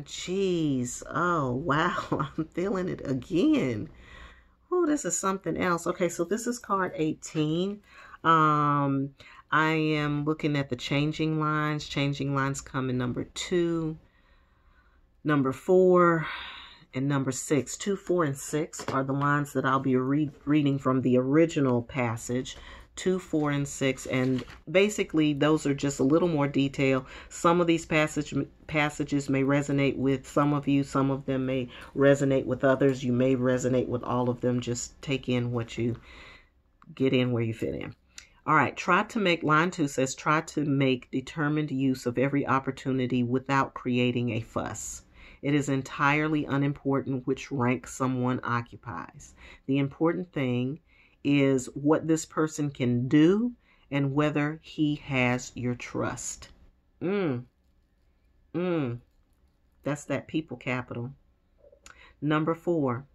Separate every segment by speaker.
Speaker 1: Jeez. Oh, wow. I'm feeling it again. Oh, this is something else. Okay, so this is card 18. I am looking at the changing lines. Changing lines come in number 2, number 4, and number 6. 2, 4, and 6 are the lines that I'll be reading from the original passage. 2, 4, and 6, and basically those are just a little more detail. Some of these passages may resonate with some of you. Some of them may resonate with others. You may resonate with all of them. Just take in what you get in, where you fit in. All right, line 2 says, try to make determined use of every opportunity without creating a fuss. It is entirely unimportant which rank someone occupies. The important thing is what this person can do and whether he has your trust. That's that people capital. Number 4,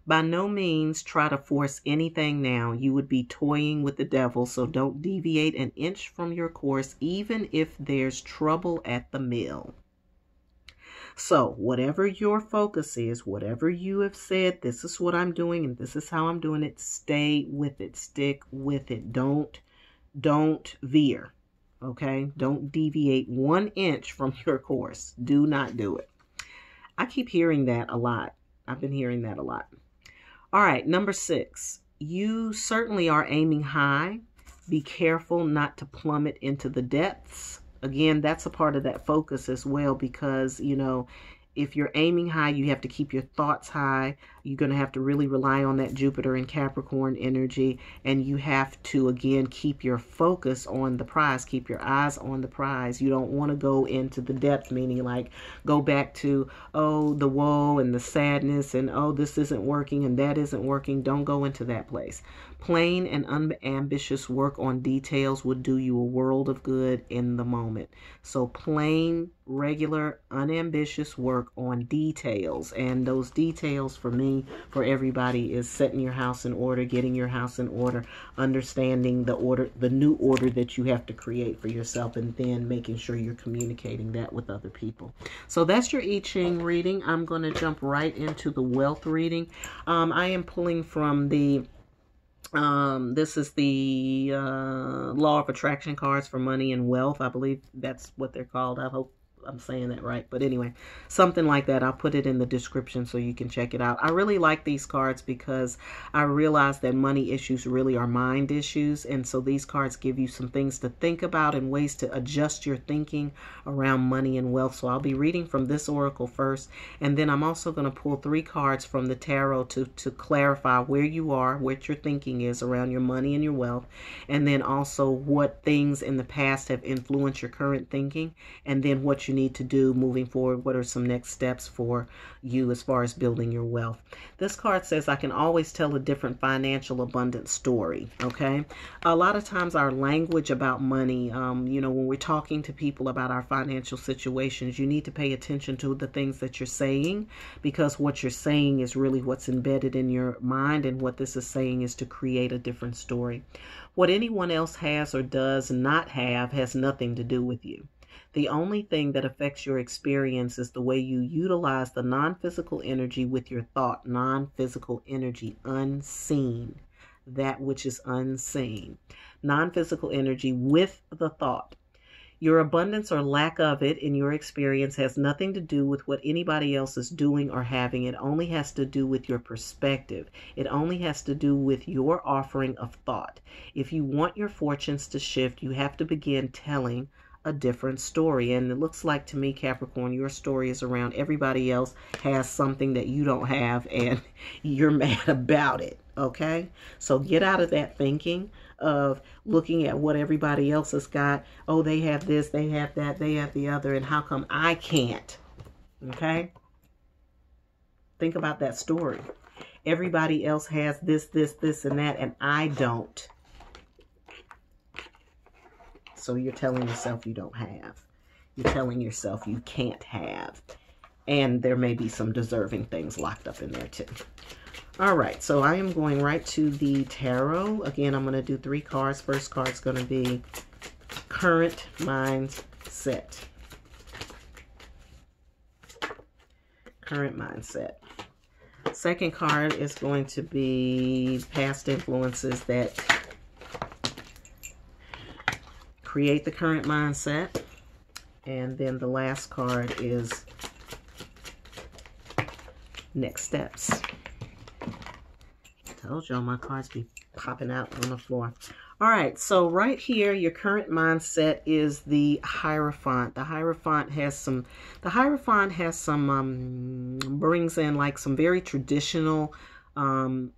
Speaker 1: by no means try to force anything now. You would be toying with the devil, so don't deviate an inch from your course, even if there's trouble at the mill. So whatever your focus is, whatever you have said, this is what I'm doing and this is how I'm doing it, stay with it, stick with it. Don't veer, okay? Don't deviate 1 inch from your course. Do not do it. I keep hearing that a lot. I've been hearing that a lot. All right, number 6. You certainly are aiming high. Be careful not to plummet into the depths. Again, that's a part of that focus as well, because, you know, if you're aiming high, you have to keep your thoughts high. You're going to have to really rely on that Jupiter and Capricorn energy. And you have to, again, keep your focus on the prize. Keep your eyes on the prize. You don't want to go into the depth, meaning like go back to, oh, the woe and the sadness and, oh, this isn't working and that isn't working. Don't go into that place. Plain and unambitious work on details will do you a world of good in the moment. So plain, regular, unambitious work on details. And those details for me, for everybody, is setting your house in order, getting your house in order, understanding the new order that you have to create for yourself, and then making sure you're communicating that with other people. So that's your I Ching reading. I'm going to jump right into the wealth reading. I am pulling from the this is the law of attraction cards for money and wealth. I believe that's what they're called. I hope I'm saying that right. But anyway, something like that. I'll put it in the description so you can check it out. I really like these cards because I realize that money issues really are mind issues. And so these cards give you some things to think about and ways to adjust your thinking around money and wealth. So I'll be reading from this oracle first. And then I'm also going to pull 3 cards from the tarot to clarify where you are, what your thinking is around your money and your wealth. And then also what things in the past have influenced your current thinking. And then what you need to do moving forward. What are some next steps for you as far as building your wealth? This card says, I can always tell a different financial abundance story. Okay. A lot of times our language about money, you know, when we're talking to people about our financial situations, you need to pay attention to the things that you're saying, because what you're saying is really what's embedded in your mind. And what this is saying is to create a different story. What anyone else has or does not have has nothing to do with you. The only thing that affects your experience is the way you utilize the non-physical energy with your thought. Non-physical energy, unseen, that which is unseen. Non-physical energy with the thought. Your abundance or lack of it in your experience has nothing to do with what anybody else is doing or having. It only has to do with your perspective. It only has to do with your offering of thought. If you want your fortunes to shift, you have to begin telling a different story. And it looks like to me, Capricorn, your story is around everybody else has something that you don't have and you're mad about it. Okay, so get out of that thinking of looking at what everybody else has got. Oh, they have this, they have that, they have the other, and how come I can't? Okay, think about that story. Everybody else has this, and that, and I don't. So you're telling yourself you don't have. You're telling yourself you can't have. And there may be some deserving things locked up in there too. All right, so I am going right to the tarot. Again, I'm going to do 3 cards. First card's going to be current mindset. current mindset. Second card is going to be past influences that create the current mindset. And then the last card is next steps. I told y'all my cards be popping out on the floor. All right, so right here, your current mindset is the Hierophant. The Hierophant has some, brings in like some very traditional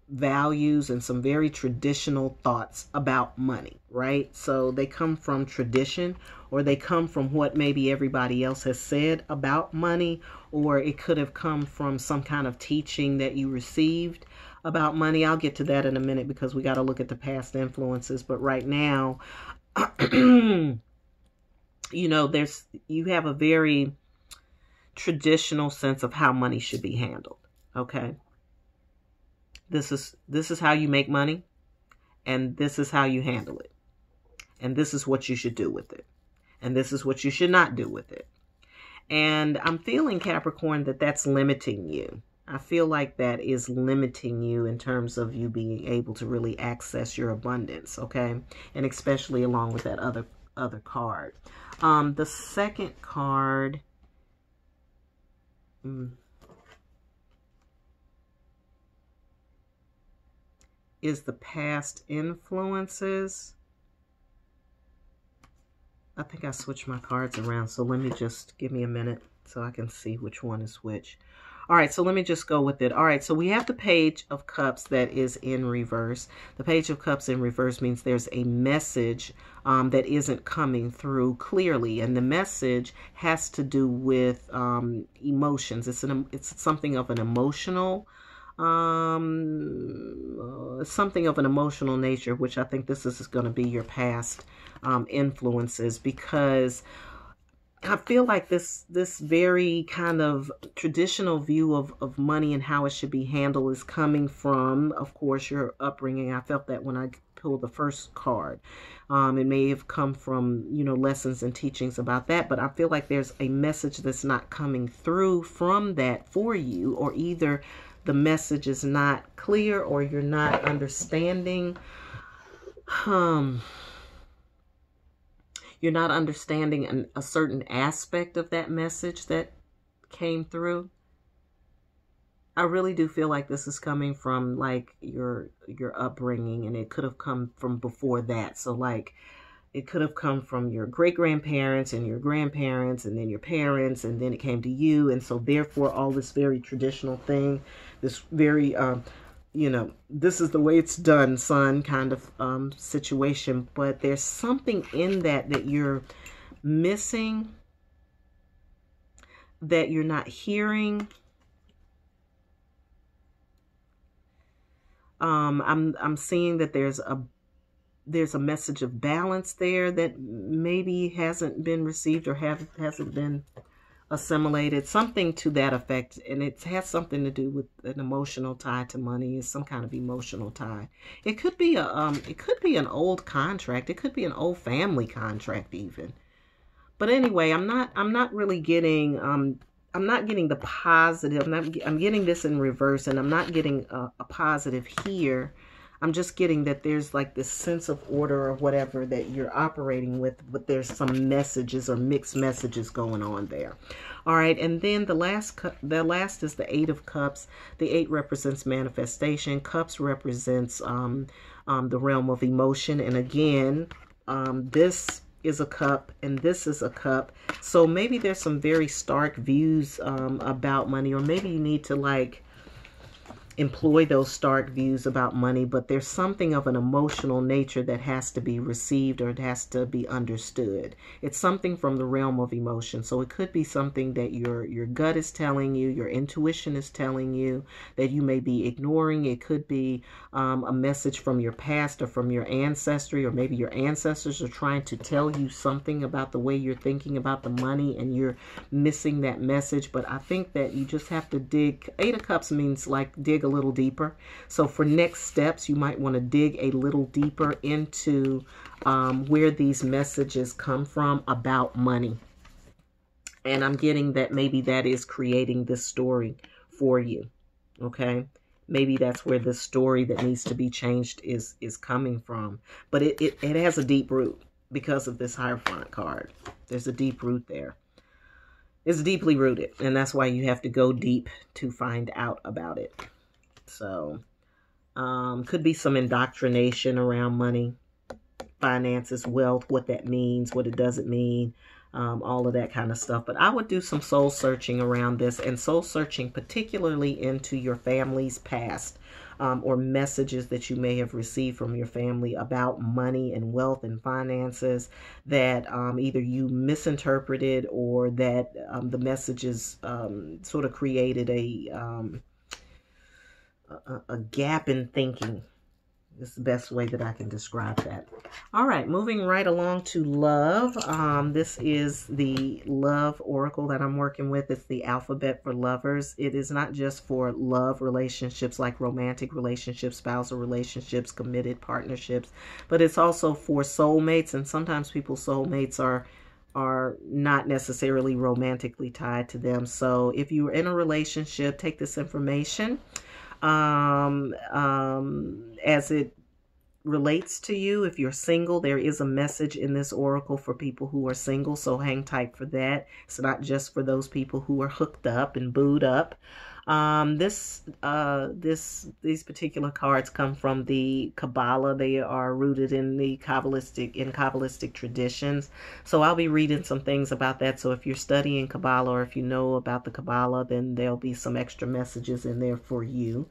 Speaker 1: values and some very traditional thoughts about money, right? So they come from tradition, or they come from what maybe everybody else has said about money, or it could have come from some kind of teaching that you received about money. I'll get to that in a minute because we got to look at the past influences. But right now, you know, you have a very traditional sense of how money should be handled. Okay. This is how you make money, and this is how you handle it. And this is what you should do with it. And this is what you should not do with it. And I'm feeling, Capricorn, that that's limiting you. I feel like that is limiting you in terms of you being able to really access your abundance, okay? And especially along with that other card. The second card is the past influences. I think I switched my cards around, so let me just give me a minute so I can see which one is which. All right, so let me just go with it. All right, so we have the Page of Cups that is in reverse. The Page of Cups in reverse means there's a message that isn't coming through clearly, and the message has to do with emotions. It's something of an emotional something of an emotional nature, which I think this is going to be your past influences, because I feel like this very kind of traditional view of money and how it should be handled is coming from, of course, your upbringing. I felt that when I pulled the first card. It may have come from, you know, lessons and teachings about that, but I feel like there's a message that's not coming through from that for you, or either the message is not clear, or you're not understanding. You're not understanding a certain aspect of that message that came through. I really do feel like this is coming from like your upbringing, and it could have come from before that. So like it could have come from your great-grandparents and your grandparents and then your parents, and then it came to you. And so therefore all this very traditional thing, this very, you know, this is the way it's done, son, kind of situation. But there's something in that you're missing, that you're not hearing. I'm seeing that there's a message of balance there that maybe hasn't been received or hasn't been assimilated, something to that effect. And it has something to do with an emotional tie to money. It's some kind of emotional tie. It could be an old contract. It could be an old family contract even. But anyway, I'm not really getting I'm not getting the positive. I'm getting this in reverse, and I'm not getting a positive here. I'm just getting that there's like this sense of order or whatever that you're operating with, but there's some messages or mixed messages going on there. All right, and then the last is the Eight of Cups. The 8 represents manifestation. Cups represents the realm of emotion. And again, this is a cup and this is a cup. So maybe there's some very stark views about money, or maybe you need to like employ those stark views about money, but there's something of an emotional nature that has to be received, or it has to be understood. It's something from the realm of emotion. So it could be something that your gut is telling you, your intuition is telling you that you may be ignoring. It could be a message from your past or from your ancestry, or maybe your ancestors are trying to tell you something about the way you're thinking about the money and you're missing that message. But I think that you just have to dig. 8 of Cups means like dig a little deeper. So for next steps, you might want to dig a little deeper into where these messages come from about money. And I'm getting that maybe that is creating this story for you. Okay. Maybe that's where the story that needs to be changed is coming from. But it has a deep root because of this Hierophant card. There's a deep root there. It's deeply rooted. And that's why you have to go deep to find out about it. So, could be some indoctrination around money, finances, wealth, what that means, what it doesn't mean. All of that kind of stuff. But I would do some soul searching around this, and soul searching particularly into your family's past, or messages that you may have received from your family about money and wealth and finances that either you misinterpreted, or that the messages sort of created a gap in thinking. It's the best way that I can describe that. All right, moving right along to love. This is the love oracle that I'm working with. It's the alphabet for lovers. It is not just for love relationships, like romantic relationships, spousal relationships, committed partnerships, but it's also for soulmates. And sometimes people's soulmates are not necessarily romantically tied to them. So if you're in a relationship, take this information as it relates to you. If you're single, there is a message in this oracle for people who are single, so hang tight for that. It's not just for those people who are hooked up and booed up. These particular cards come from the Kabbalah. They are rooted in the Kabbalistic traditions. So I'll be reading some things about that. So if you're studying Kabbalah, or if you know about the Kabbalah, then there'll be some extra messages in there for you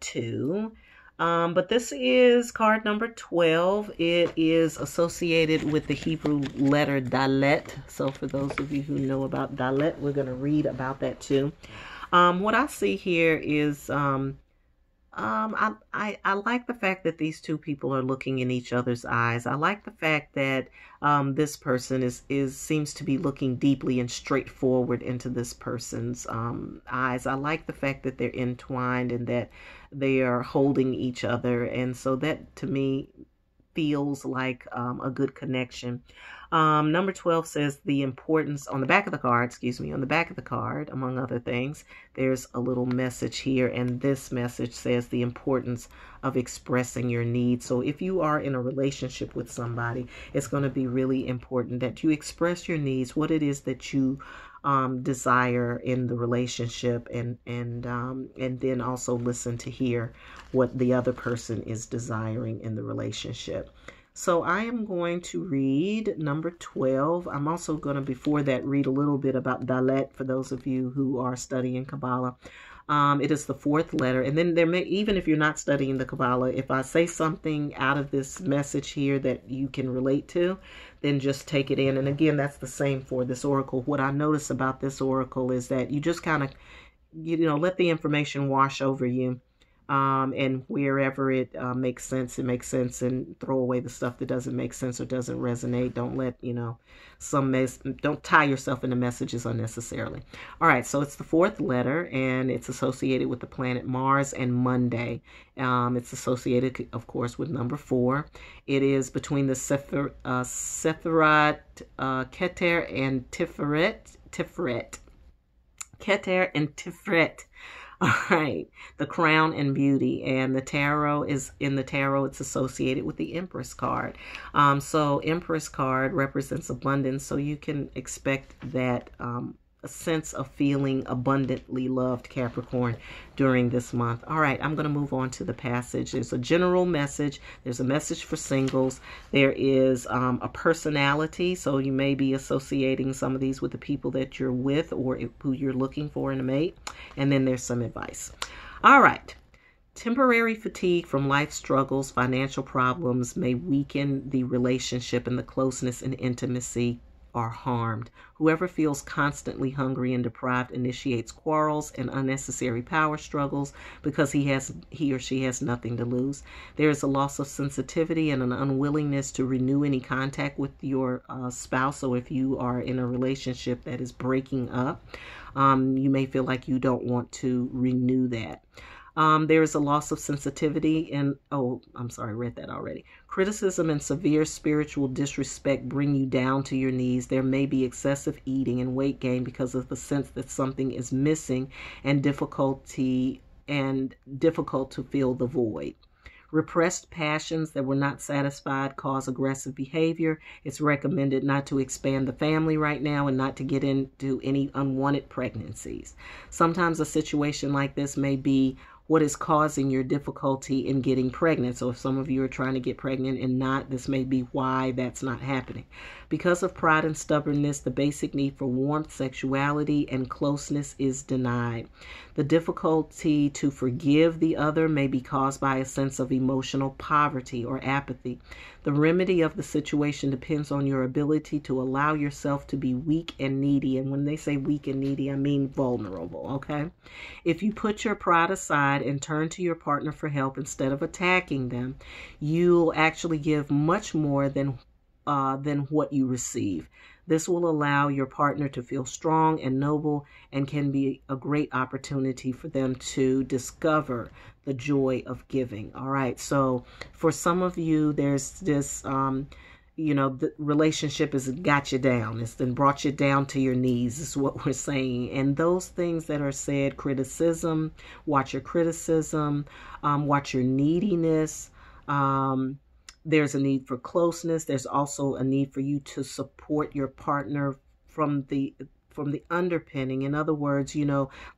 Speaker 1: too. But this is card number 12. It is associated with the Hebrew letter Dalet. So for those of you who know about Dalet, we're going to read about that too. What I see here is I like the fact that these two people are looking in each other's eyes. I like the fact that this person seems to be looking deeply and straightforward into this person's eyes. I like the fact that they're entwined and that they are holding each other. And so that to me feels like a good connection. Number 12 says the importance on the back of the card, on the back of the card, among other things, there's a little message here. And this message says the importance of expressing your needs. So if you are in a relationship with somebody, it's going to be really important that you express your needs, what it is that you desire in the relationship, and then also listen to hear what the other person is desiring in the relationship. So I am going to read number 12. I'm also going to, before that, read a little bit about Dalet for those of you who are studying Kabbalah. It is the fourth letter. And then there may, even if you're not studying the Kabbalah, if I say something out of this message here that you can relate to, then just take it in. And again, that's the same for this oracle. What I notice about this oracle is that you just kind of, let the information wash over you. And wherever it makes sense, it makes sense, and throw away the stuff that doesn't make sense or doesn't resonate. Don't let, don't tie yourself into messages unnecessarily. All right, so it's the fourth letter, and it's associated with the planet Mars and Monday. It's associated, of course, with number 4. It is between the Sephirat, Keter, and Tiferet. Keter and Tiferet. All right, the crown and beauty. And the tarot it's associated with the Empress card. So Empress card represents abundance, so you can expect that a sense of feeling abundantly loved, Capricorn, during this month. All right, I'm going to move on to the passage. There's a general message. There's a message for singles. There is a personality, so you may be associating some of these with the people that you're with or who you're looking for in a mate. And then there's some advice. All right. Temporary fatigue from life struggles, financial problems may weaken the relationship, and the closeness and intimacy are harmed. Whoever feels constantly hungry and deprived initiates quarrels and unnecessary power struggles because he or she has nothing to lose. There is a loss of sensitivity and an unwillingness to renew any contact with your spouse. So if you are in a relationship that is breaking up, you may feel like you don't want to renew that. There is a loss of sensitivity and, oh, I'm sorry, I read that already. Criticism and severe spiritual disrespect bring you down to your knees. There may be excessive eating and weight gain because of the sense that something is missing and difficult to fill the void. Repressed passions that were not satisfied cause aggressive behavior. It's recommended not to expand the family right now and not to get into any unwanted pregnancies. Sometimes a situation like this may be what is causing your difficulty in getting pregnant. So if some of you are trying to get pregnant and not, this may be why that's not happening. Because of pride and stubbornness, the basic need for warmth, sexuality, and closeness is denied. The difficulty to forgive the other may be caused by a sense of emotional poverty or apathy. The remedy of the situation depends on your ability to allow yourself to be weak and needy. And when they say weak and needy, I mean vulnerable, okay? If you put your pride aside and turn to your partner for help instead of attacking them, you'll actually give much more than what you receive. This will allow your partner to feel strong and noble and can be a great opportunity for them to discover the joy of giving. All right. So for some of you, there's this, the relationship has got you down. It's then brought you down to your knees is what we're saying. And those things that are said, criticism, watch your criticism, watch your neediness. There's a need for closeness. There's also a need for you to support your partner from the underpinning. In other words,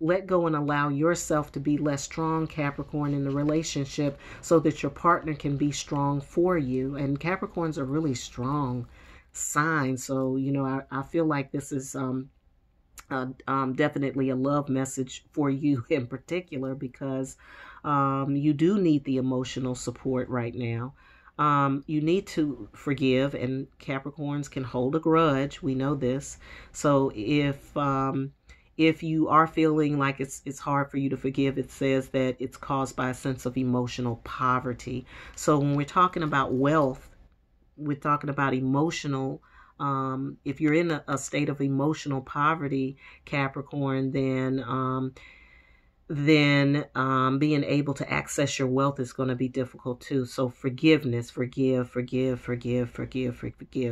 Speaker 1: let go and allow yourself to be less strong, Capricorn, in the relationship so that your partner can be strong for you. And Capricorns are really strong signs. So, I feel like this is definitely a love message for you in particular because you do need the emotional support right now. You need to forgive, and Capricorns can hold a grudge. We know this. So if you are feeling like it's hard for you to forgive, it says that it's caused by a sense of emotional poverty. So when we're talking about wealth, we're talking about emotional. If you're in a state of emotional poverty, Capricorn, then being able to access your wealth is going to be difficult too. So forgiveness, forgive.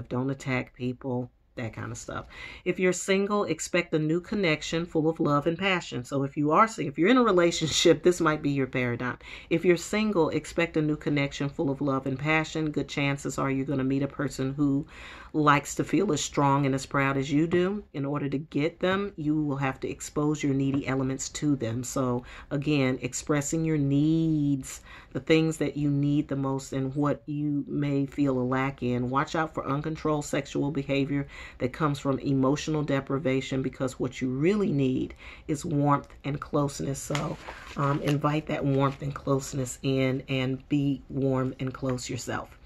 Speaker 1: Don't attack people, that kind of stuff. If you're single, expect a new connection full of love and passion. So if you're in a relationship, this might be your paradigm. If you're single, expect a new connection full of love and passion. Good chances are you're going to meet a person who likes to feel as strong and as proud as you do. In order to get them, you will have to expose your needy elements to them. So again, expressing your needs, the things that you need the most and what you may feel a lack in. Watch out for uncontrolled sexual behavior that comes from emotional deprivation, because what you really need is warmth and closeness. So invite that warmth and closeness in and be warm and close yourself.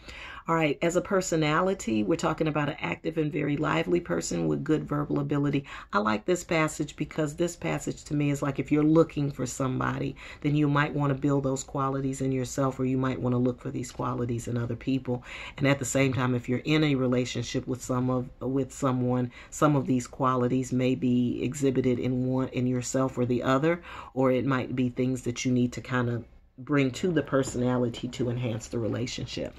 Speaker 1: All right, as a personality, we're talking about an active and very lively person with good verbal ability. I like this passage because this passage to me is like if you're looking for somebody, then you might want to build those qualities in yourself, or you might want to look for these qualities in other people. And at the same time, if you're in a relationship with someone, some of these qualities may be exhibited in yourself or the other, or it might be things that you need to kind of bring to the personality to enhance the relationship.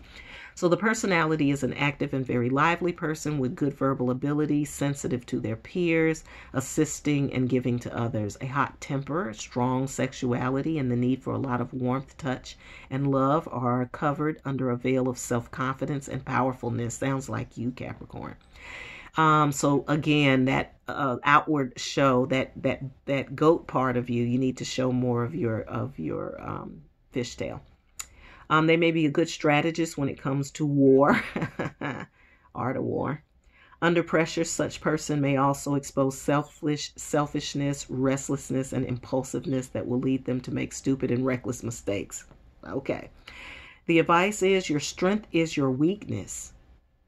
Speaker 1: So the personality is an active and very lively person with good verbal ability, sensitive to their peers, assisting and giving to others. A hot temper, strong sexuality, and the need for a lot of warmth, touch, and love are covered under a veil of self-confidence and powerfulness. Sounds like you, Capricorn. So again, that outward show, that goat part of you, you need to show more of your fishtail. They may be a good strategist when it comes to war, art of war. Under pressure, such person may also expose selfishness, restlessness, and impulsiveness that will lead them to make stupid and reckless mistakes. Okay. The advice is your strength is your weakness.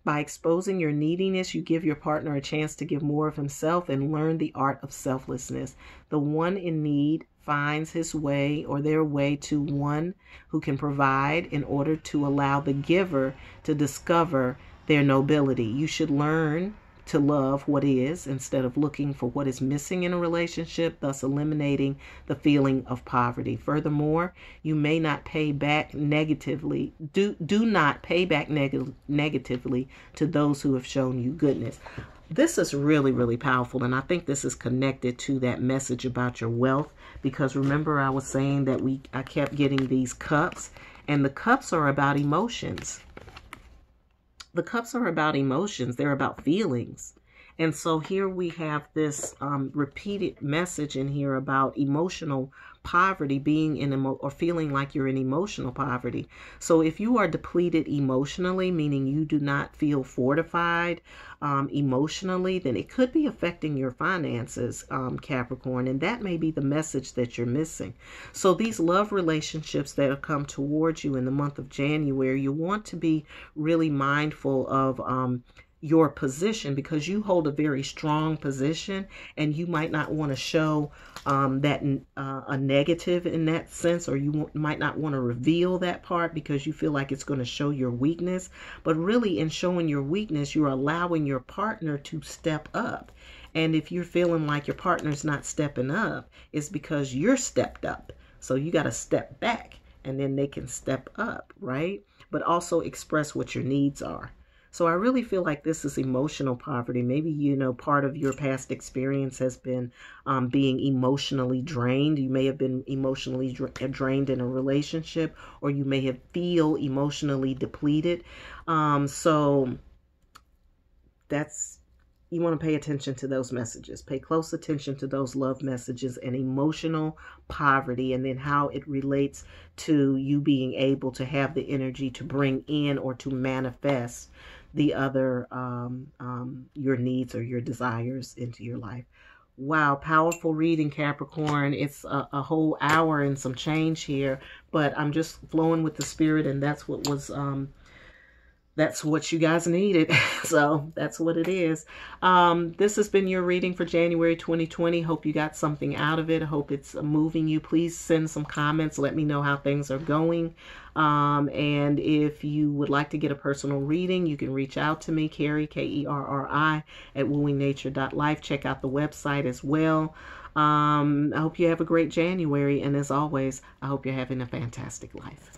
Speaker 1: By exposing your neediness, you give your partner a chance to give more of himself and learn the art of selflessness. The one in need finds his way or their way to one who can provide in order to allow the giver to discover their nobility. You should learn to love what is instead of looking for what is missing in a relationship, thus eliminating the feeling of poverty. Furthermore, you may not pay back negatively. Do not pay back negatively to those who have shown you goodness. This is really, really powerful, and I think this is connected to that message about your wealth, because remember I was saying that I kept getting these cups, and the cups are about emotions. The cups are about emotions. They're about feelings. And so here we have this repeated message in here about emotional poverty, being in or feeling like you're in emotional poverty. So if you are depleted emotionally, meaning you do not feel fortified emotionally, then it could be affecting your finances, Capricorn, and that may be the message that you're missing. So these love relationships that have come towards you in the month of January, you want to be really mindful of your position, because you hold a very strong position, and you might not want to show that a negative in that sense, or you might not want to reveal that part because you feel like it's going to show your weakness. But really, in showing your weakness, you're allowing your partner to step up. And if you're feeling like your partner's not stepping up, it's because you're stepped up. So you got to step back, and then they can step up, right? But also express what your needs are. So I really feel like this is emotional poverty. Maybe, part of your past experience has been being emotionally drained. You may have been emotionally drained in a relationship, or you may have feel emotionally depleted. So you want to pay attention to those messages. Pay close attention to those love messages and emotional poverty, and then how it relates to you being able to have the energy to bring in or to manifest the other, your needs or your desires into your life. Wow, powerful reading, Capricorn. It's a whole hour and some change here, but I'm just flowing with the spirit, and that's what was that's what you guys needed. So that's what it is. This has been your reading for January 2020. Hope you got something out of it. Hope it's moving you. Please send some comments. Let me know how things are going. And if you would like to get a personal reading, you can reach out to me, Kerri, Kerri, at wooingnature.life. Check out the website as well. I hope you have a great January. And as always, I hope you're having a fantastic life.